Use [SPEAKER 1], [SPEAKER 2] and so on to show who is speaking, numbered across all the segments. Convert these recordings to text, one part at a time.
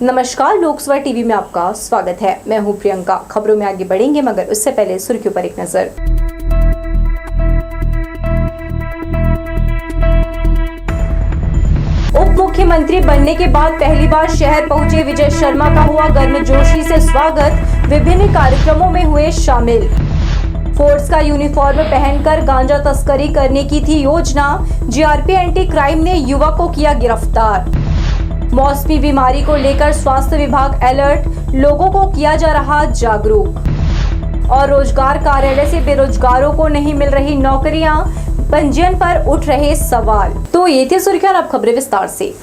[SPEAKER 1] नमस्कार, लोकसभा टीवी में आपका स्वागत है। मैं हूं प्रियंका। खबरों में आगे बढ़ेंगे, मगर उससे पहले सुर्खियों पर एक नजर। उप मुख्यमंत्री बनने के बाद पहली बार शहर पहुंचे विजय शर्मा का हुआ गर्मजोशी से स्वागत। विभिन्न कार्यक्रमों में हुए शामिल। फोर्स का यूनिफॉर्म पहनकर गांजा तस्करी करने की थी योजना। जीआरपी एंटी क्राइम ने युवक को किया गिरफ्तार। मौसमी बीमारी को लेकर स्वास्थ्य विभाग अलर्ट, लोगों को किया जा रहा जागरूक। और रोजगार कार्यालय से बेरोजगारों को नहीं मिल रही नौकरियां, पंजीयन पर उठ रहे सवाल। तो ये थी सुर्खियां, अब खबरें विस्तार से।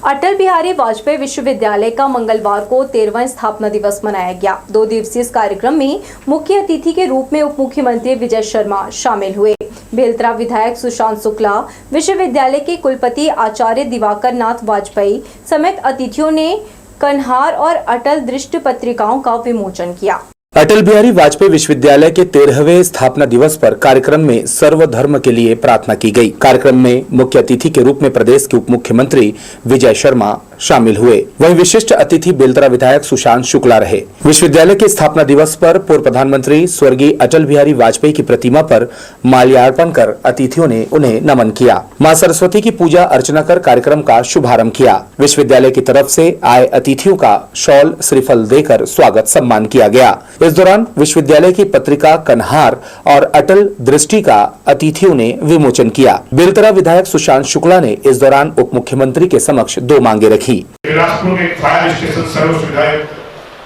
[SPEAKER 1] अटल बिहारी वाजपेयी विश्वविद्यालय का मंगलवार को 13वां स्थापना दिवस मनाया गया। 2 दिवसीय इस कार्यक्रम में मुख्य अतिथि के रूप में उप मुख्यमंत्री विजय शर्मा शामिल हुए। बेलतरा विधायक सुशांत शुक्ला, विश्वविद्यालय के कुलपति आचार्य दिवाकर नाथ वाजपेयी समेत अतिथियों ने कन्हार और अटल दृष्टि पत्रिकाओं का विमोचन किया।
[SPEAKER 2] अटल बिहारी वाजपेयी विश्वविद्यालय के 13वें स्थापना दिवस पर कार्यक्रम में सर्वधर्म के लिए प्रार्थना की गई। कार्यक्रम में मुख्य अतिथि के रूप में प्रदेश के उप मुख्यमंत्री विजय शर्मा शामिल हुए। वहीं विशिष्ट अतिथि बेलतरा विधायक सुशांत शुक्ला रहे। विश्वविद्यालय के स्थापना दिवस पर पूर्व प्रधानमंत्री स्वर्गीय अटल बिहारी वाजपेयी की प्रतिमा पर माल्यार्पण कर अतिथियों ने उन्हें नमन किया। मां सरस्वती की पूजा अर्चना कर कार्यक्रम का शुभारंभ किया। विश्वविद्यालय की तरफ से आए अतिथियों का शॉल श्रीफल देकर स्वागत सम्मान किया गया। इस दौरान विश्वविद्यालय की पत्रिका कन्हार और अटल दृष्टि का अतिथियों ने विमोचन किया। बेलतरा विधायक सुशांत शुक्ला ने इस दौरान उप मुख्यमंत्री के समक्ष 2 मांगे रखी।
[SPEAKER 3] बिलासपुर में फायर स्टेशन सर्व सुविधाएं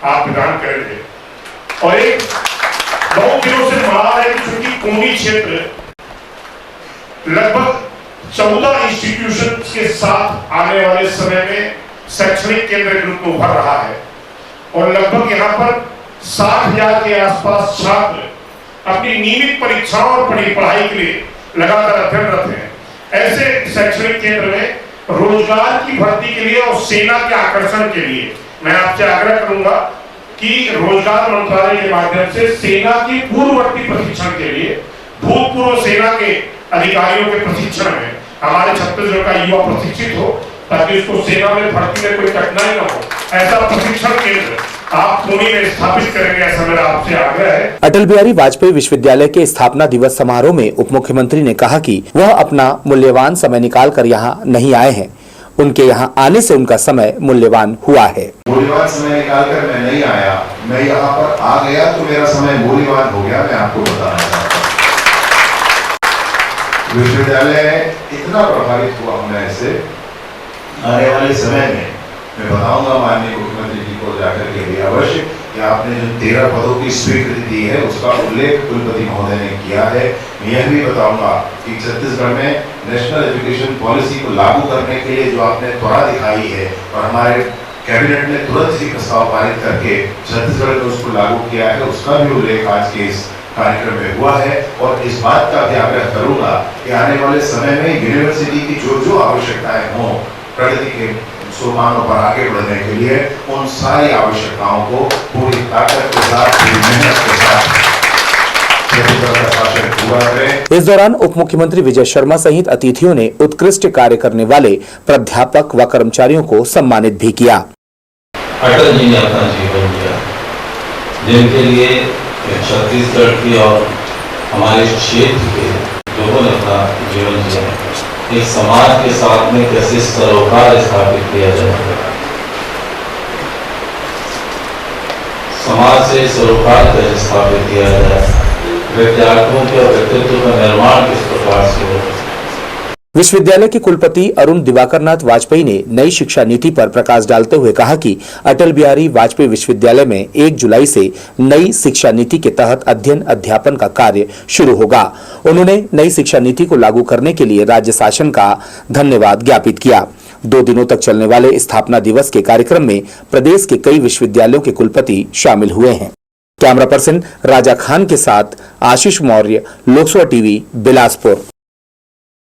[SPEAKER 3] आप प्रदान करेंगे और एक बहुत दिनों से मरा है कि चूंकि कोनी क्षेत्र लगभग 14 इंस्टीट्यूशन के साथ आने वाले समय में शैक्षणिक केंद्र के रूप में उभर रहा है और लगभग यहाँ पर 60,000 के आसपास छात्र अपनी नियमित परीक्षाओं और पढ़ाई के लिए लगातार अध्ययनरत हैं। ऐसे शैक्षणिक केंद्र में रोजगार की भर्ती के लिए और सेना के आकर्षण के लिए मैं आपसे आग्रह करूंगा कि रोजगार मंत्रालय के माध्यम से सेना की पूर्ववर्ती प्रशिक्षण के लिए भूतपूर्व सेना के अधिकारियों के प्रशिक्षण में हमारे छत्तीसगढ़ का युवा प्रशिक्षित हो, ताकि उसको सेना में भर्ती में कोई कठिनाई न हो। ऐसा प्रशिक्षण केंद्र आप पुणे में स्थापित करेंगे, ऐसा मेरा आपसे आग्रह है।
[SPEAKER 2] अटल बिहारी वाजपेयी विश्वविद्यालय के स्थापना दिवस समारोह में उप मुख्यमंत्री ने कहा कि वह अपना मूल्यवान समय निकाल कर यहाँ नहीं आए हैं। उनके यहाँ आने से उनका समय मूल्यवान हुआ है।
[SPEAKER 4] मूल्यवान समय निकाल कर मैं नहीं आया, मैं यहाँ पर आ गया तो मेरा समय मूल्यवान हो गया। मैं आपको बताना चाहता हूँ, विश्वविद्यालय इतना प्रभावित हुआ मैं इससे, आने वाले समय में मैं बताऊंगा माननीय मुख्यमंत्री जी को जाकर के लिए अवश्य कि आपने जो 13 पदों की स्वीकृति दी है उसका उल्लेख कुलपति महोदय ने किया है। मैं यह भी बताऊंगा कि छत्तीसगढ़ में नेशनल एजुकेशन पॉलिसी को लागू करने के लिए जो आपने त्वरा दिखाई है और हमारे कैबिनेट ने तुरंत ही प्रस्ताव पारित करके छत्तीसगढ़ में उसको लागू किया है, उसका भी उल्लेख आज के इस कार्यक्रम में हुआ है। और इस बात का भी आग्रह करूंगा कि आने वाले समय में यूनिवर्सिटी की जो आवश्यकताएं हों प्रगति के सोपानों पर आगे बढ़ने के लिए, उन सारी आवश्यकताओं को पूरी ताकत के साथ, पूरी मेहनत के साथ पूरा करें।
[SPEAKER 2] इस दौरान उप मुख्यमंत्री विजय शर्मा सहित अतिथियों ने उत्कृष्ट कार्य करने वाले प्राध्यापक व कर्मचारियों को सम्मानित भी किया।
[SPEAKER 5] अटल जी ने अपना जीवन दिया, जिनके लिए छत्तीसगढ़ की और हमारे क्षेत्र के लोगों ने अपना जीवन दिया। एक समाज के साथ में कैसे सरोकार स्थापित किया जाए, समाज से सरोकार कैसे स्थापित किया जाए, विद्यार्थियों के व्यक्तित्व का निर्माण किस प्रकार से हो।
[SPEAKER 2] विश्वविद्यालय के कुलपति अरुण दिवाकर नाथ वाजपेयी ने नई शिक्षा नीति पर प्रकाश डालते हुए कहा कि अटल बिहारी वाजपेयी विश्वविद्यालय में 1 जुलाई से नई शिक्षा नीति के तहत अध्ययन अध्यापन का कार्य शुरू होगा। उन्होंने नई शिक्षा नीति को लागू करने के लिए राज्य शासन का धन्यवाद ज्ञापित किया। 2 दिनों तक चलने वाले स्थापना दिवस के कार्यक्रम में प्रदेश के कई विश्वविद्यालयों के कुलपति शामिल हुए हैं। कैमरा पर्सन राजा खान के साथ आशीष मौर्य, लोकसभा टीवी, बिलासपुर।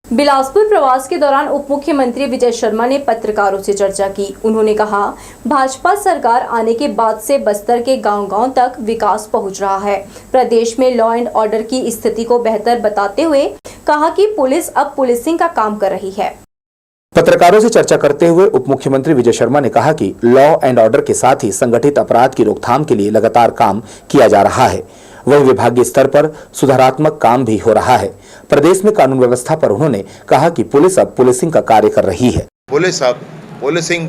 [SPEAKER 1] बिलासपुर प्रवास के दौरान उप मुख्यमंत्री विजय शर्मा ने पत्रकारों से चर्चा की। उन्होंने कहा, भाजपा सरकार आने के बाद से बस्तर के गांव-गांव तक विकास पहुंच रहा है। प्रदेश में लॉ एंड ऑर्डर की स्थिति को बेहतर बताते हुए कहा कि पुलिस अब पुलिसिंग का काम कर रही है।
[SPEAKER 2] पत्रकारों से चर्चा करते हुए उप मुख्यमंत्री विजय शर्मा ने कहा कि लॉ एंड ऑर्डर के साथ ही संगठित अपराध की रोकथाम के लिए लगातार काम किया जा रहा है। वहीं विभागीय स्तर पर सुधारात्मक काम भी हो रहा है। प्रदेश में कानून व्यवस्था पर उन्होंने कहा कि पुलिस अब पुलिसिंग का कार्य कर रही है।
[SPEAKER 4] पुलिस अब पुलिसिंग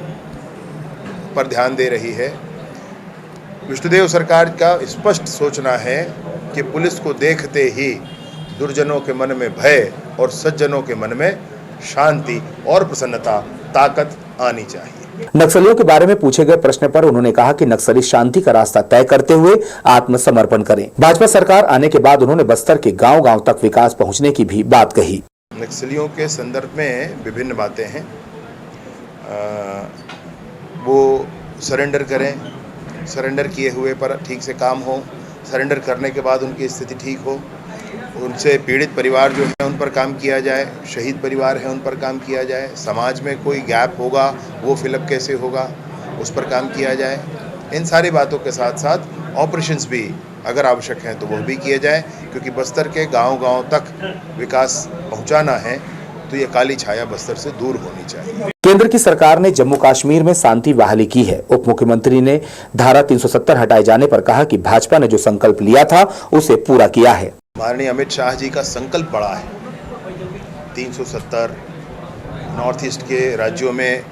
[SPEAKER 4] पर ध्यान दे रही है। विष्णुदेव सरकार का स्पष्ट सोचना है कि पुलिस को देखते ही दुर्जनों के मन में भय और सज्जनों के मन में शांति और प्रसन्नता, ताकत आनी चाहिए।
[SPEAKER 2] नक्सलियों के बारे में पूछे गए प्रश्न पर उन्होंने कहा कि नक्सली शांति का रास्ता तय करते हुए आत्मसमर्पण करें। भाजपा सरकार आने के बाद उन्होंने बस्तर के गांव-गांव तक विकास पहुंचने की भी बात कही।
[SPEAKER 4] नक्सलियों के संदर्भ में विभिन्न बातें हैं। वो सरेंडर करें, सरेंडर किए हुए पर ठीक से काम हो, सरेंडर करने के बाद उनकी स्थिति ठीक हो, उनसे पीड़ित परिवार जो है उन पर काम किया जाए, शहीद परिवार है उन पर काम किया जाए, समाज में कोई गैप होगा वो फिलअप कैसे होगा उस पर काम किया जाए। इन सारी बातों के साथ साथ ऑपरेशंस भी अगर आवश्यक हैं तो वह भी किए जाए, क्योंकि बस्तर के गांव-गांव तक विकास पहुंचाना है तो ये काली छाया बस्तर से दूर होनी चाहिए।
[SPEAKER 2] केंद्र की सरकार ने जम्मू कश्मीर में शांति बहाली की है। उप मुख्यमंत्री ने धारा 370 हटाए जाने पर कहा कि भाजपा ने जो संकल्प लिया था उसे पूरा किया है।
[SPEAKER 4] माननीय अमित शाह जी का संकल्प बड़ा है। 370 नॉर्थ ईस्ट के राज्यों में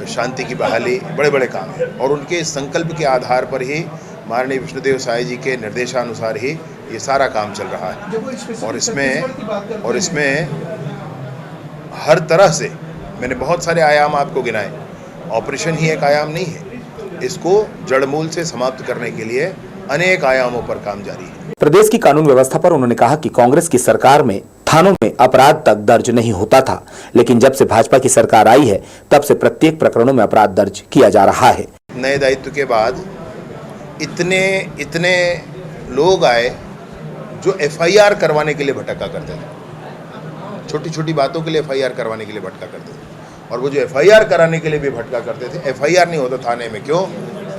[SPEAKER 4] शांति की बहाली, बड़े बड़े काम हैं और उनके संकल्प के आधार पर ही माननीय विष्णुदेव साय जी के निर्देशानुसार ही ये सारा काम चल रहा है। और इसमें हर तरह से मैंने बहुत सारे आयाम आपको गिनाए। ऑपरेशन ही एक आयाम नहीं है, इसको जड़मूल से समाप्त करने के लिए अनेक आयामों पर काम जारी है।
[SPEAKER 2] प्रदेश की कानून व्यवस्था पर उन्होंने कहा कि कांग्रेस की सरकार में थानों में अपराध तक दर्ज नहीं होता था, लेकिन जब से भाजपा की सरकार आई है तब से प्रत्येक प्रकरणों में अपराध दर्ज किया जा रहा है।
[SPEAKER 4] नए दायित्व के बाद इतने लोग आए जो FIR करवाने के लिए भटका करते थे, छोटी छोटी बातों के लिए FIR करवाने के लिए भटका करते थे। और वो जो FIR कराने के लिए भी भटका करते थे, FIR नहीं होता थाने में, क्यों?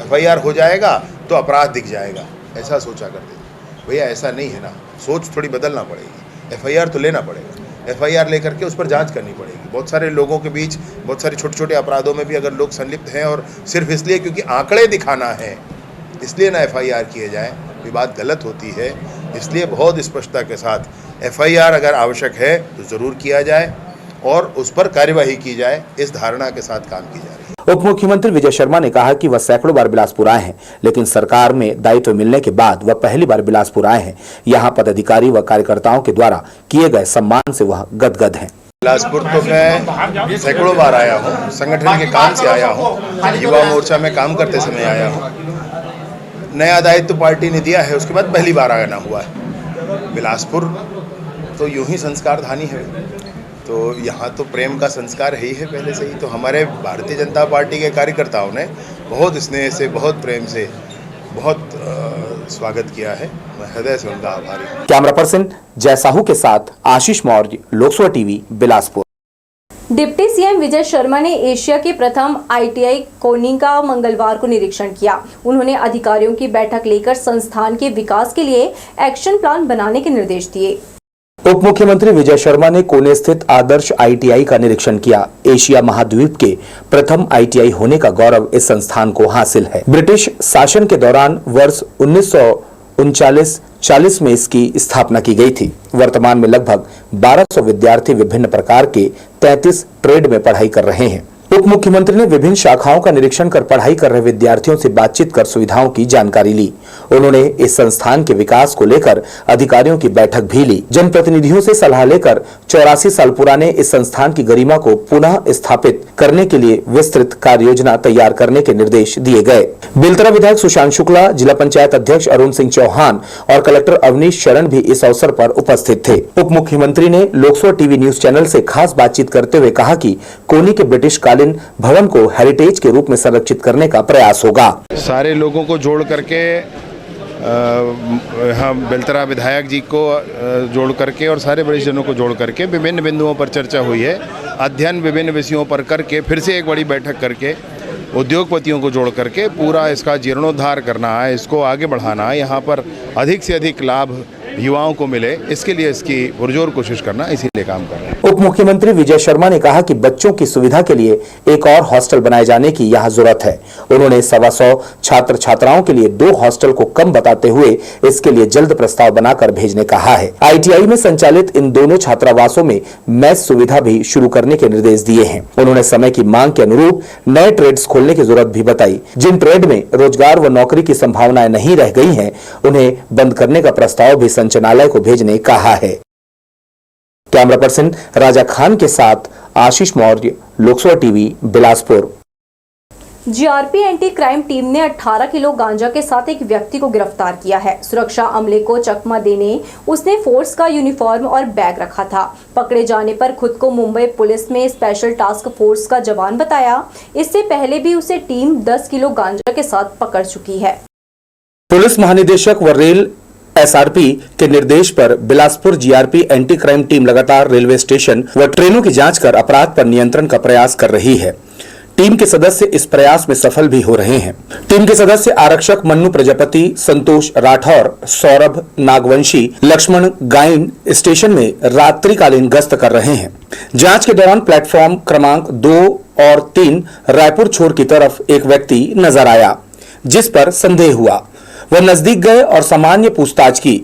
[SPEAKER 4] FIR हो जाएगा तो अपराध दिख जाएगा, ऐसा सोचा करते थे। भैया ऐसा नहीं है ना, सोच थोड़ी बदलना पड़ेगी। FIR तो लेना पड़ेगा, FIR लेकर के उस पर जांच करनी पड़ेगी। बहुत सारे लोगों के बीच बहुत सारे छोटे छोटे अपराधों में भी अगर लोग संलिप्त हैं और सिर्फ इसलिए क्योंकि आंकड़े दिखाना है इसलिए ना FIR किए जाए, ये बात गलत होती है। इसलिए बहुत स्पष्टता के साथ FIR अगर आवश्यक है तो ज़रूर किया जाए और उस पर कार्यवाही की जाए, इस धारणा के साथ काम की जा रही है।
[SPEAKER 2] उप मुख्यमंत्री विजय शर्मा ने कहा कि वह सैकड़ों बार बिलासपुर आए हैं, लेकिन सरकार में दायित्व मिलने के बाद वह पहली बार बिलासपुर आए हैं। यहाँ पदाधिकारी व कार्यकर्ताओं के द्वारा किए गए सम्मान से वह गदगद हैं।
[SPEAKER 4] बिलासपुर तो मैं सैकड़ों बार आया हूँ, संगठन के काम से आया हूँ, युवा मोर्चा में काम करते समय आया हूँ। नया दायित्व पार्टी ने दिया है, उसके बाद पहली बार आना हुआ है। बिलासपुर तो यूं ही संस्कार धानी है, तो यहाँ तो प्रेम का संस्कार है ही है पहले से ही। तो हमारे भारतीय जनता पार्टी के कार्यकर्ताओं ने बहुत स्नेह से, बहुत प्रेम से, बहुत स्वागत किया है। मैं हृदय से उनका आभारी हूँ।
[SPEAKER 2] कैमरा पर्सन जय साहू के साथ Ashish Maurya, Lok Sabha TV, Bilaspur.
[SPEAKER 1] Deputy CM Vijay Sharma ने एशिया के प्रथम ITI कोनी का मंगलवार को निरीक्षण किया। उन्होंने अधिकारियों की बैठक लेकर संस्थान के विकास के लिए एक्शन प्लान बनाने के निर्देश दिए।
[SPEAKER 2] उप मुख्यमंत्री विजय शर्मा ने कोने स्थित आदर्श ITI का निरीक्षण किया। एशिया महाद्वीप के प्रथम ITI होने का गौरव इस संस्थान को हासिल है। ब्रिटिश शासन के दौरान वर्ष 1939-40 में इसकी स्थापना की गई थी। वर्तमान में लगभग 1200 विद्यार्थी विभिन्न प्रकार के 33 ट्रेड में पढ़ाई कर रहे हैं। उप मुख्यमंत्री ने विभिन्न शाखाओं का निरीक्षण कर पढ़ाई कर रहे विद्यार्थियों से बातचीत कर सुविधाओं की जानकारी ली। उन्होंने इस संस्थान के विकास को लेकर अधिकारियों की बैठक भी ली। जनप्रतिनिधियों से सलाह लेकर 84 साल पुराने इस संस्थान की गरिमा को पुनः स्थापित करने के लिए विस्तृत कार्य योजना तैयार करने के निर्देश दिए गए। बेलतरा विधायक सुशांत शुक्ला, जिला पंचायत अध्यक्ष अरुण सिंह चौहान और कलेक्टर अवनीश शरण भी इस अवसर पर उपस्थित थे। उप मुख्यमंत्री ने लोकसभा टीवी न्यूज चैनल से खास बातचीत करते हुए कहा कि कोनी के ब्रिटिश भवन को हेरिटेज के रूप में संरक्षित करने का प्रयास होगा।
[SPEAKER 4] सारे लोगों को जोड़ करके, हम बेलतरा विधायक जी को जोड़ करके और सारे वरिष्ठ जनों को जोड़ करके विभिन्न बिंदुओं पर चर्चा हुई है। अध्ययन विभिन्न विषयों पर करके फिर से एक बड़ी बैठक करके उद्योगपतियों को जोड़ करके पूरा इसका जीर्णोद्धार करना है, इसको आगे बढ़ाना है। यहाँ पर अधिक से अधिक लाभ
[SPEAKER 6] युवाओं को मिले, इसके लिए इसकी पुरजोर कोशिश करना, इसीलिए काम कर रहे हैं।
[SPEAKER 2] उप मुख्यमंत्री विजय शर्मा ने कहा कि बच्चों की सुविधा के लिए एक और हॉस्टल बनाए जाने की यहाँ जरूरत है। उन्होंने 125 छात्र छात्राओं के लिए 2 हॉस्टल को कम बताते हुए इसके लिए जल्द प्रस्ताव बनाकर भेजने कहा है। ITI में संचालित इन दोनों छात्रावासों में मेस सुविधा भी शुरू करने के निर्देश दिए हैं। उन्होंने समय की मांग के अनुरूप नए ट्रेड्स खोलने की जरूरत भी बताई। जिन ट्रेड में रोजगार व नौकरी की संभावनाएं नहीं रह गई हैं, उन्हें बंद करने का प्रस्ताव भी संचालनालय को भेजने कहा है। कैमरा पर्सन राजा खान के साथ Ashish Maurya, Lok Sabha TV, Bilaspur.
[SPEAKER 1] GRP anti crime team ने 18 किलो गांजा के साथ एक व्यक्ति को गिरफ्तार किया है। सुरक्षा अमले को चकमा देने उसने फोर्स का यूनिफॉर्म और बैग रखा था। पकड़े जाने पर खुद को मुंबई पुलिस में स्पेशल टास्क फोर्स का जवान बताया। इससे पहले भी उसे टीम 10 किलो गांजा के साथ पकड़ चुकी है।
[SPEAKER 2] पुलिस महानिदेशक व रेल SRP के निर्देश पर Bilaspur GRP anti crime team लगातार रेलवे स्टेशन व ट्रेनों की जांच कर अपराध पर नियंत्रण का प्रयास कर रही है। टीम के सदस्य इस प्रयास में सफल भी हो रहे हैं। टीम के सदस्य आरक्षक मन्नू प्रजापति, संतोष राठौर, सौरभ नागवंशी, लक्ष्मण गाइन स्टेशन में रात्रिकालीन गश्त कर रहे हैं। जांच के दौरान प्लेटफॉर्म क्रमांक 2 और 3 रायपुर छोर की तरफ एक व्यक्ति नजर आया, जिस पर संदेह हुआ। वह नजदीक गए और सामान्य पूछताछ की।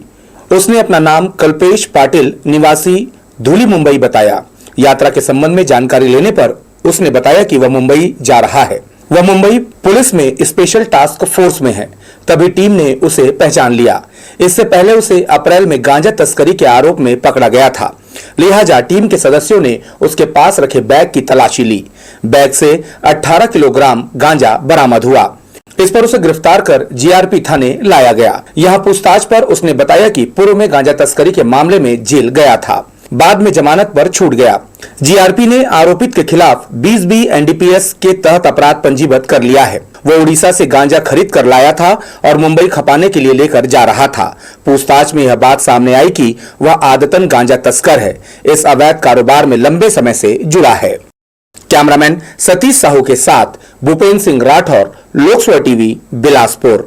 [SPEAKER 2] उसने अपना नाम कल्पेश पाटिल निवासी धूली मुंबई बताया। यात्रा के संबंध में जानकारी लेने पर उसने बताया कि वह मुंबई जा रहा है। वह मुंबई पुलिस में स्पेशल टास्क फोर्स में है। तभी टीम ने उसे पहचान लिया। इससे पहले उसे अप्रैल में गांजा तस्करी के आरोप में पकड़ा गया था। लिहाजा टीम के सदस्यों ने उसके पास रखे बैग की तलाशी ली। बैग से 18 किलोग्राम गांजा बरामद हुआ। इस पर उसे गिरफ्तार कर जीआरपी थाने लाया गया। यहाँ पूछताछ पर उसने बताया कि पूर्व में गांजा तस्करी के मामले में जेल गया था, बाद में जमानत पर छूट गया। जीआरपी ने आरोपित के खिलाफ 20B NDPS के तहत अपराध पंजीबद्ध कर लिया है। वो उड़ीसा से गांजा खरीद कर लाया था और मुंबई खपाने के लिए लेकर जा रहा था। पूछताछ में यह बात सामने आई कि वह आदतन गांजा तस्कर है। इस अवैध कारोबार में लंबे समय से जुड़ा है। कैमरामैन सतीश साहू के साथ भूपेंद्र सिंह राठौर, लोकसभा टीवी, बिलासपुर।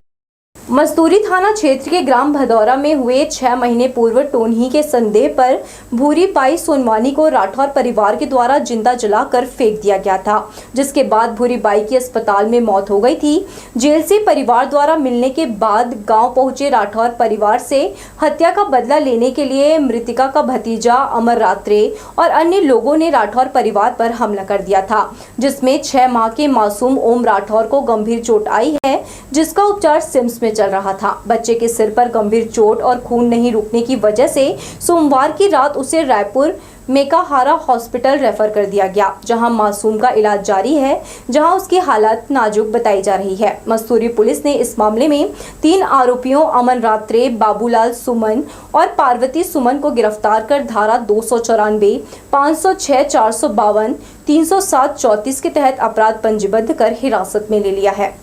[SPEAKER 1] मस्तूरी थाना क्षेत्र के ग्राम भदौरा में हुए 6 महीने पूर्व टोनही के संदेह पर भूरी पाई सोनवानी को राठौर परिवार के द्वारा जिंदा जलाकर फेंक दिया गया था, जिसके बाद भूरी बाई की अस्पताल में मौत हो गई थी। जेल से परिवार द्वारा मिलने के बाद गांव पहुंचे राठौर परिवार से हत्या का बदला लेने के लिए मृतिका का भतीजा अमर रात्रे और अन्य लोगों ने राठौर परिवार पर हमला कर दिया था, जिसमें 6 माह के मासूम ओम राठौर को गंभीर चोट आई है, जिसका उपचार सिम्स में चल रहा था। बच्चे के सिर पर गंभीर चोट और खून नहीं रुकने की वजह से सोमवार की रात उसे रायपुर मेकाहारा हॉस्पिटल रेफर कर दिया गया, जहां मासूम का इलाज जारी है, जहां उसकी हालत नाजुक बताई जा रही है। मस्तूरी पुलिस ने इस मामले में 3 आरोपियों अमन रात्रे, बाबूलाल सुमन और पार्वती सुमन को गिरफ्तार कर धारा 294, 506, 452, 307, 34 के तहत अपराध पंजीबद्ध कर हिरासत में ले लिया है।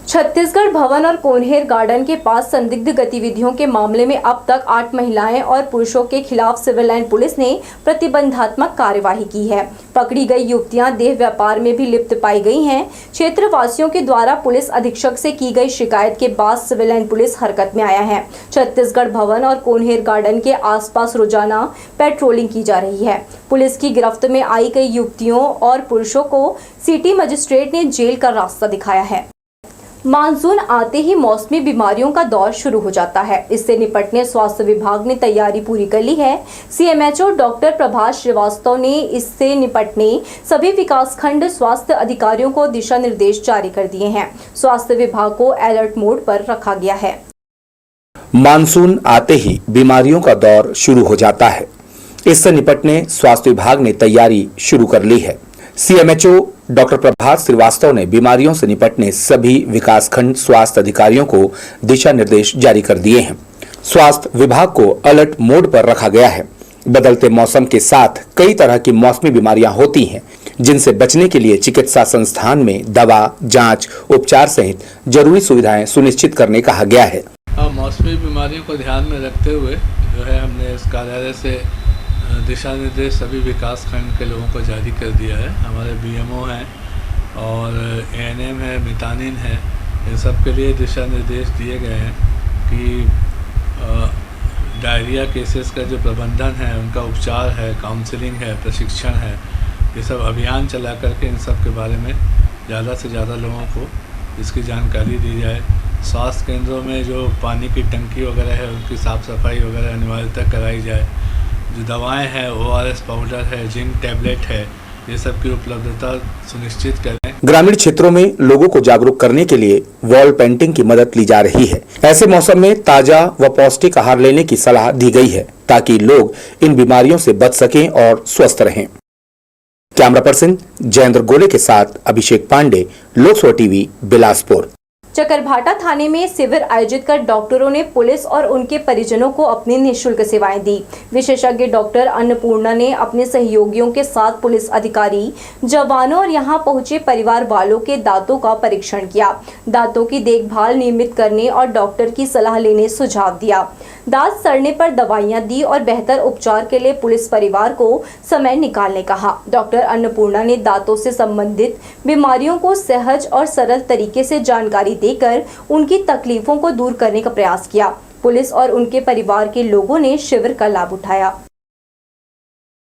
[SPEAKER 1] छत्तीसगढ़ भवन और कोन्हेर गार्डन के पास संदिग्ध गतिविधियों के मामले में अब तक 8 महिलाएं और पुरुषों के खिलाफ सिविल लाइन पुलिस ने प्रतिबंधात्मक कार्यवाही की है। पकड़ी गई युवतियां देह व्यापार में भी लिप्त पाई गई हैं। क्षेत्रवासियों के द्वारा पुलिस अधीक्षक से की गई शिकायत के बाद सिविल लाइन पुलिस हरकत में आया है। छत्तीसगढ़ भवन और कोन्हेर गार्डन के आसपास रोजाना पेट्रोलिंग की जा रही है। पुलिस की गिरफ्त में आई गई युवतियों और पुरुषों को सिटी मजिस्ट्रेट ने जेल का रास्ता दिखाया है। मानसून आते ही मौसमी बीमारियों का दौर शुरू हो जाता है। इससे निपटने स्वास्थ्य विभाग ने तैयारी पूरी कर ली है। CMHO डॉक्टर प्रभाष श्रीवास्तव ने इससे निपटने सभी विकासखंड स्वास्थ्य अधिकारियों को दिशा निर्देश जारी कर दिए हैं। स्वास्थ्य विभाग को अलर्ट मोड पर रखा गया है।
[SPEAKER 2] मानसून आते ही बीमारियों का दौर शुरू हो जाता है। इससे निपटने स्वास्थ्य विभाग ने तैयारी शुरू कर ली है। CMHO डॉक्टर प्रभात श्रीवास्तव ने बीमारियों से निपटने सभी विकासखंड स्वास्थ्य अधिकारियों को दिशा निर्देश जारी कर दिए हैं। स्वास्थ्य विभाग को अलर्ट मोड पर रखा गया है। बदलते मौसम के साथ कई तरह की मौसमी बीमारियां होती हैं, जिनसे बचने के लिए चिकित्सा संस्थान में दवा, जांच, उपचार सहित जरूरी सुविधाएं सुनिश्चित करने कहा गया है।
[SPEAKER 7] मौसमी बीमारियों को ध्यान में रखते हुए जो है हमने इस कार्यालय से दिशा निर्देश सभी विकास खंड के लोगों को जारी कर दिया है। हमारे BMO हैं और ANM है, मितानिन है, इन सब के लिए दिशा निर्देश दिए गए हैं कि डायरिया केसेस का जो प्रबंधन है, उनका उपचार है, काउंसलिंग है, प्रशिक्षण है, ये सब अभियान चला करके इन सब के बारे में ज़्यादा से ज़्यादा लोगों को इसकी जानकारी दी जाए। स्वास्थ्य केंद्रों में जो पानी की टंकी वगैरह है, उनकी साफ़ सफाई वगैरह अनिवार्यतः कराई जाए। जो दवाएं हैं, ORS पाउडर है, जिंक टैबलेट है, ये सब की उपलब्धता सुनिश्चित करें।
[SPEAKER 2] ग्रामीण क्षेत्रों में लोगों को जागरूक करने के लिए वॉल पेंटिंग की मदद ली जा रही है। ऐसे मौसम में ताजा व पौष्टिक आहार लेने की सलाह दी गई है ताकि लोग इन बीमारियों से बच सकें और स्वस्थ रहें। कैमरा पर्सन जयेंद्र गोले के साथ अभिषेक पांडे, लोकसभा टीवी, बिलासपुर।
[SPEAKER 1] चकरभाटा थाने में शिविर आयोजित कर डॉक्टरों ने पुलिस और उनके परिजनों को अपनी निःशुल्क सेवाएं दी। विशेषज्ञ डॉक्टर अन्नपूर्णा ने अपने सहयोगियों के साथ पुलिस अधिकारी, जवानों और यहां पहुंचे परिवार वालों के दांतों का परीक्षण किया। दांतों की देखभाल नियमित करने और डॉक्टर की सलाह लेने सुझाव दिया। दांत सड़ने पर दवाइयां दी और बेहतर उपचार के लिए पुलिस परिवार को समय निकालने कहा। डॉक्टर अन्नपूर्णा ने दांतों से संबंधित बीमारियों को सहज और सरल तरीके से जानकारी देकर उनकी तकलीफों को दूर करने का प्रयास किया। पुलिस और उनके परिवार के लोगों ने शिविर का लाभ उठाया।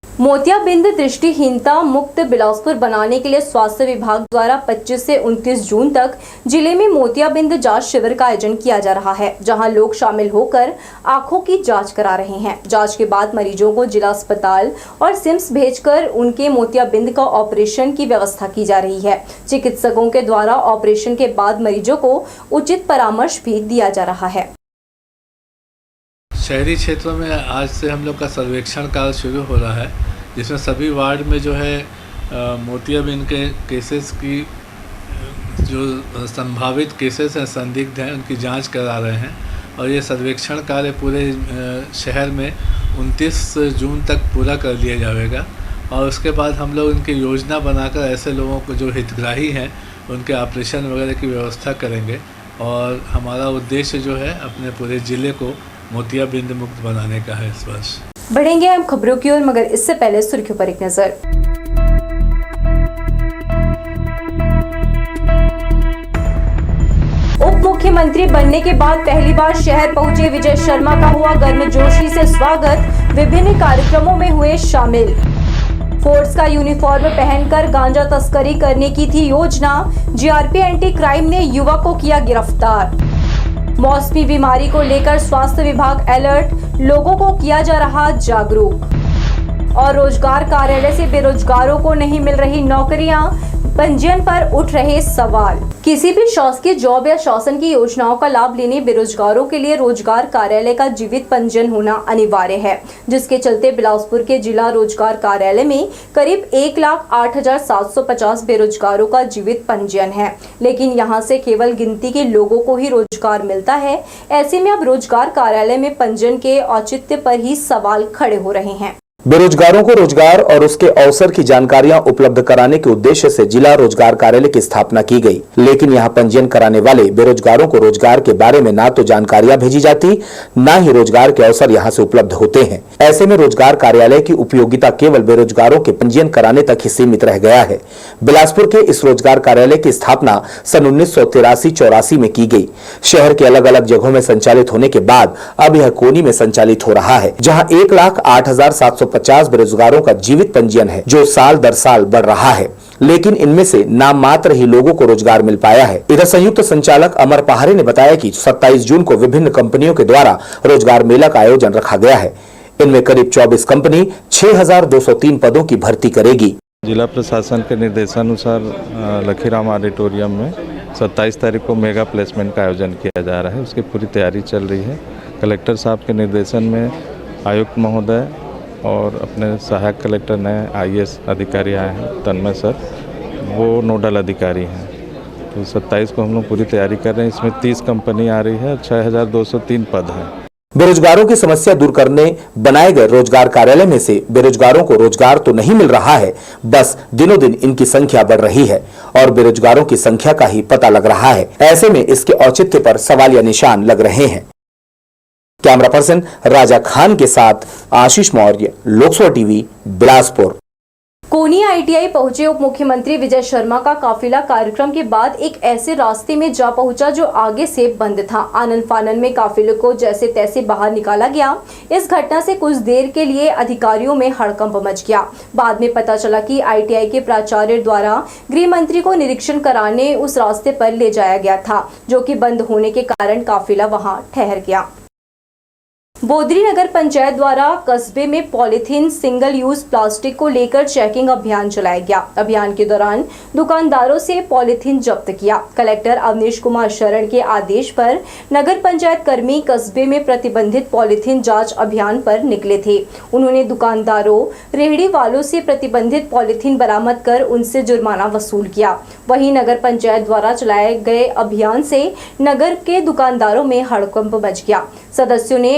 [SPEAKER 1] मोतियाबिंद दृष्टिहीनता मुक्त बिलासपुर बनाने के लिए स्वास्थ्य विभाग द्वारा 25 से 29 जून तक जिले में मोतियाबिंद जांच शिविर का आयोजन किया जा रहा है, जहां लोग शामिल होकर आंखों की जांच करा रहे हैं। जांच के बाद मरीजों को जिला अस्पताल और सिम्स भेजकर उनके मोतियाबिंद का ऑपरेशन की व्यवस्था की जा रही है। चिकित्सकों के द्वारा ऑपरेशन के बाद मरीजों को उचित परामर्श भी दिया जा रहा है।
[SPEAKER 7] शहरी क्षेत्रों में आज से हम लोग का सर्वेक्षण कार्य शुरू हो रहा है, जिसमें सभी वार्ड में जो है मोतियाबिंद के केसेस की जो संभावित केसेस हैं, संदिग्ध हैं, उनकी जांच करा रहे हैं। और ये सर्वेक्षण कार्य पूरे शहर में 29 जून तक पूरा कर लिया जाएगा। और उसके बाद हम लोग इनकी योजना बनाकर ऐसे लोगों को जो हितग्राही हैं उनके ऑपरेशन वगैरह की व्यवस्था करेंगे। और हमारा उद्देश्य जो है अपने पूरे ज़िले को मोतियाबिंद मुक्त बनाने का है इस वर्ष।
[SPEAKER 1] बढ़ेंगे हम खबरों की ओर, मगर इससे पहले सुर्खियों पर एक नजर। उप मुख्यमंत्री बनने के बाद पहली बार शहर पहुंचे विजय शर्मा का हुआ गर्मजोशी से स्वागत, विभिन्न कार्यक्रमों में हुए शामिल। फोर्स का यूनिफॉर्म पहनकर गांजा तस्करी करने की थी योजना, जीआरपी एंटी क्राइम ने युवक को किया गिरफ्तार। मौसमी बीमारी को लेकर स्वास्थ्य विभाग अलर्ट, लोगों को किया जा रहा जागरूक। और रोजगार कार्यालय से बेरोजगारों को नहीं मिल रही नौकरियां, पंजीयन पर उठ रहे सवाल। किसी भी शासकीय जॉब या शासन की योजनाओं का लाभ लेने बेरोजगारों के लिए रोजगार कार्यालय का जीवित पंजीयन होना अनिवार्य है, जिसके चलते बिलासपुर के जिला रोजगार कार्यालय में करीब 1,08,750 बेरोजगारों का जीवित पंजीयन है। लेकिन यहां से केवल गिनती के लोगों को ही रोजगार मिलता है। ऐसे में अब रोजगार कार्यालय में पंजीयन के औचित्य पर ही सवाल खड़े हो रहे हैं।
[SPEAKER 2] बेरोजगारों को रोजगार और उसके अवसर की जानकारियां उपलब्ध कराने के उद्देश्य से जिला रोजगार कार्यालय की स्थापना की गई, लेकिन यहां पंजीयन कराने वाले बेरोजगारों को रोजगार के बारे में ना तो जानकारियां भेजी जाती, ना ही रोजगार के अवसर यहां से उपलब्ध होते हैं। ऐसे में रोजगार कार्यालय की उपयोगिता केवल बेरोजगारों के पंजीयन कराने तक ही सीमित रह गया है। बिलासपुर के इस रोजगार कार्यालय की स्थापना सन 1983-84 में की गई। शहर के अलग अलग जगहों में संचालित होने के बाद अब यह कोनी में संचालित हो रहा है, जहाँ 1,08,750 बेरोजगारों का जीवित पंजीयन है, जो साल दर साल बढ़ रहा है। लेकिन इनमें से नाम मात्र ही लोगों को रोजगार मिल पाया है। इधर संयुक्त संचालक अमर पहाड़े ने बताया कि 27 जून को विभिन्न कंपनियों के द्वारा रोजगार मेला का आयोजन रखा गया है। इनमें करीब 24 कंपनी 6,203 पदों की भर्ती करेगी।
[SPEAKER 8] जिला प्रशासन के निर्देशानुसार लखीराम ऑडिटोरियम में 27 तारीख को मेगा प्लेसमेंट का आयोजन किया जा रहा है। उसकी पूरी तैयारी चल रही है। कलेक्टर साहब के निर्देशन में आयुक्त महोदय और अपने सहायक कलेक्टर नए IAS अधिकारी आए हैं, तन्मय सर, वो नोडल अधिकारी हैं। तो 27 को हम लोग पूरी तैयारी कर रहे हैं। इसमें 30 कंपनी आ रही है, 6,203 पद हैं।
[SPEAKER 2] बेरोजगारों की समस्या दूर करने बनाए गए रोजगार कार्यालय में से बेरोजगारों को रोजगार तो नहीं मिल रहा है, बस दिनों दिन इनकी संख्या बढ़ रही है और बेरोजगारों की संख्या का ही पता लग रहा है। ऐसे में इसके औचित्य पर सवालिया निशान लग रहे हैं। कैमरा पर्सन राजा खान के साथ आशीष मौर्य, लोकसभा टीवी, बिलासपुर।
[SPEAKER 1] सोनी आईटीआई पहुंचे उप मुख्यमंत्री विजय शर्मा का काफिला कार्यक्रम के बाद एक ऐसे रास्ते में जा पहुंचा जो आगे से बंद था। आनन फानन में काफिले को जैसे तैसे बाहर निकाला गया। इस घटना से कुछ देर के लिए अधिकारियों में हड़कंप मच गया। बाद में पता चला कि आईटीआई के प्राचार्य द्वारा गृह मंत्री को निरीक्षण कराने उस रास्ते पर ले जाया गया था, जो कि बंद होने के कारण काफिला वहां ठहर गया। बोदरी नगर पंचायत द्वारा कस्बे में पॉलीथीन सिंगल यूज प्लास्टिक को लेकर चेकिंग अभियान चलाया गया। अभियान के दौरान दुकानदारों से पॉलीथीन जब्त किया। कलेक्टर अवनीश कुमार शरण के आदेश पर नगर पंचायत कर्मी कस्बे में प्रतिबंधित पॉलीथीन जांच अभियान पर निकले थे। उन्होंने दुकानदारों, रेहड़ी वालों से प्रतिबंधित पॉलीथीन बरामद कर उनसे जुर्माना वसूल किया। वहीं नगर पंचायत द्वारा चलाए गए अभियान से नगर के दुकानदारों में हड़कंप मच गया। सदस्यों ने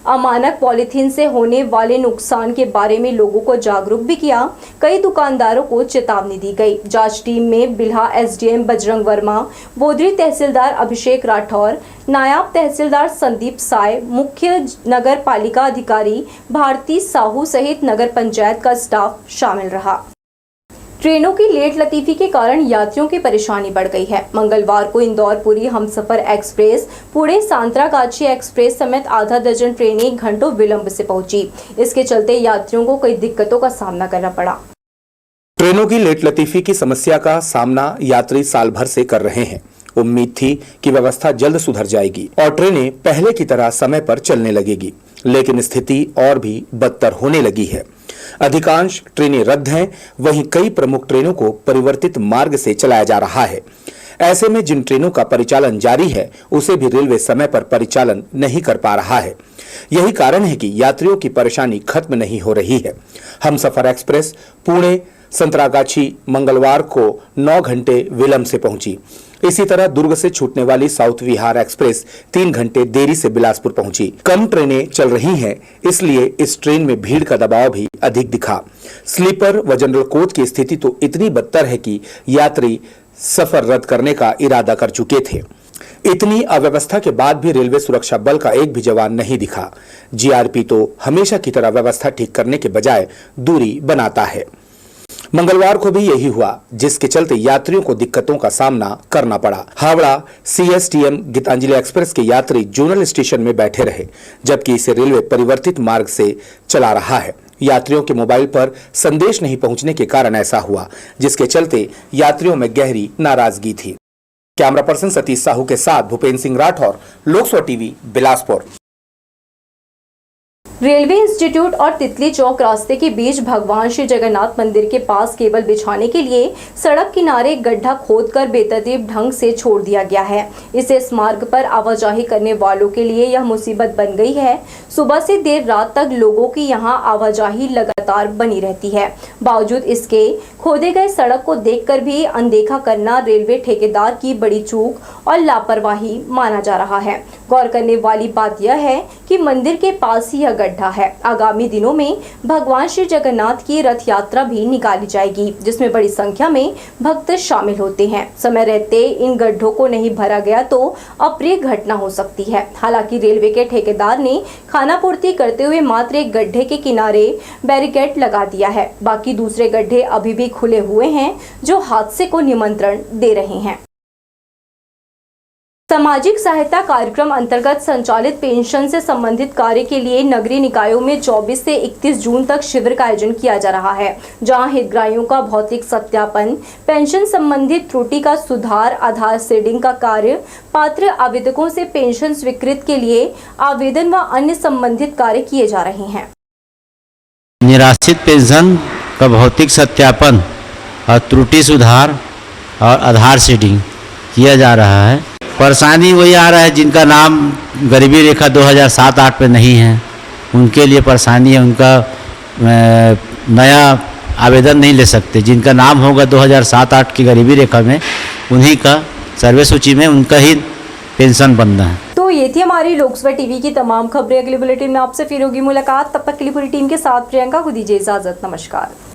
[SPEAKER 1] अमानक पॉलीथीन से होने वाले नुकसान के बारे में लोगों को जागरूक भी किया। कई दुकानदारों को चेतावनी दी गई। जांच टीम में बिल्हा एसडीएम बजरंग वर्मा, बोदरी तहसीलदार अभिषेक राठौर, नायब तहसीलदार संदीप साय, मुख्य नगर पालिका अधिकारी भारती साहू सहित नगर पंचायत का स्टाफ शामिल रहा। ट्रेनों की लेट लतीफी के कारण यात्रियों की परेशानी बढ़ गई है। मंगलवार को इंदौर पुरी हमसफर एक्सप्रेस, पुणे सांतरागाछी एक्सप्रेस समेत आधा दर्जन ट्रेनें घंटों विलंब से पहुंची। इसके चलते यात्रियों को कई दिक्कतों का सामना करना पड़ा।
[SPEAKER 2] ट्रेनों की लेट लतीफी की समस्या का सामना यात्री साल भर से कर रहे हैं। उम्मीद थी कि व्यवस्था जल्द सुधर जाएगी और ट्रेनें पहले की तरह समय पर चलने लगेगी, लेकिन स्थिति और भी बदतर होने लगी है। अधिकांश ट्रेनें रद्द हैं, वहीं कई प्रमुख ट्रेनों को परिवर्तित मार्ग से चलाया जा रहा है। ऐसे में जिन ट्रेनों का परिचालन जारी है, उसे भी रेलवे समय पर परिचालन नहीं कर पा रहा है। यही कारण है कि यात्रियों की परेशानी खत्म नहीं हो रही है। हमसफर एक्सप्रेस पुणे संतरागाछी मंगलवार को 9 घंटे विलंब से पहुंची। इसी तरह दुर्ग से छूटने वाली साउथ विहार एक्सप्रेस 3 घंटे देरी से बिलासपुर पहुंची। कम ट्रेनें चल रही हैं, इसलिए इस ट्रेन में भीड़ का दबाव भी अधिक दिखा। स्लीपर व जनरल कोच की स्थिति तो इतनी बदतर है कि यात्री सफर रद्द करने का इरादा कर चुके थे। इतनी अव्यवस्था के बाद भी रेलवे सुरक्षा बल का एक भी जवान नहीं दिखा। जीआरपी तो हमेशा की तरह व्यवस्था ठीक करने के बजाय दूरी बनाता है। मंगलवार को भी यही हुआ, जिसके चलते यात्रियों को दिक्कतों का सामना करना पड़ा। हावड़ा सीएसटीएम गीतांजलि एक्सप्रेस के यात्री जोनल स्टेशन में बैठे रहे, जबकि इसे रेलवे परिवर्तित मार्ग से चला रहा है। यात्रियों के मोबाइल पर संदेश नहीं पहुंचने के कारण ऐसा हुआ, जिसके चलते यात्रियों में गहरी नाराजगी थी। कैमरा पर्सन सतीश साहू के साथ Bhupendra Singh Rathore, Lok Sabha TV, Bilaspur.
[SPEAKER 1] Railway institute और तितली चौक रास्ते के बीच भगवान श्री जगन्नाथ मंदिर के पास केबल बिछाने के लिए सड़क किनारे गड्ढा खोदकर बेतरतीब ढंग से छोड़ दिया गया है। इससे इस मार्ग पर आवाजाही करने वालों के लिए यह मुसीबत बन गई है। सुबह से देर रात तक लोगों की यहां आवाजाही लगातार बनी रहती है। बावजूद इसके खोदे गए सड़क को देखकर भी अनदेखा करना रेलवे ठेकेदार की बड़ी चूक और लापरवाही माना जा रहा है। गौर करने वाली बात यह है कि मंदिर के पास ही यह गड्ढा है। आगामी दिनों में भगवान श्री जगन्नाथ की रथ यात्रा भी निकाली जाएगी, जिसमें बड़ी संख्या में भक्त शामिल होते हैं। समय रहते इन गड्ढों को नहीं भरा गया तो अप्रिय घटना हो सकती है। हालांकि रेलवे के ठेकेदार ने खानापूर्ति करते हुए मात्र एक गड्ढे के किनारे बैरिकेड लगा दिया है। बाकी दूसरे गड्ढे अभी भी खुले हुए हैं, जो हादसे को निमंत्रण दे रहे हैं। सामाजिक सहायता कार्यक्रम अंतर्गत संचालित पेंशन से संबंधित कार्य के लिए नगरीय निकायों में 24 से 31 जून तक शिविर का आयोजन किया जा रहा है, जहां हितग्राहियों का भौतिक सत्यापन, पेंशन संबंधित त्रुटि का सुधार, आधार सीडिंग का कार्य, पात्र आवेदकों से पेंशन स्वीकृत के लिए आवेदन व अन्य संबंधित कार्य किए जा रहे हैं।
[SPEAKER 9] निराश्रित पेंशन का भौतिक सत्यापन और त्रुटि सुधार और आधार सीडिंग किया जा रहा है। परेशानी वही आ रहा है जिनका नाम गरीबी रेखा 2007-8 पे नहीं है, उनके लिए परेशानी है। उनका नया आवेदन नहीं ले सकते। जिनका नाम होगा 2007-8 की गरीबी रेखा में, उन्हीं का सर्वे सूची में उनका ही पेंशन बनना है।
[SPEAKER 1] तो ये थी हमारी लोकसभा टीवी की तमाम खबरें। अगले बुलेटिन में आपसे फिर होगी मुलाकात। तब तक के लिए पूरी टीम के साथ प्रियंका को दीजिए इजाजत। नमस्कार।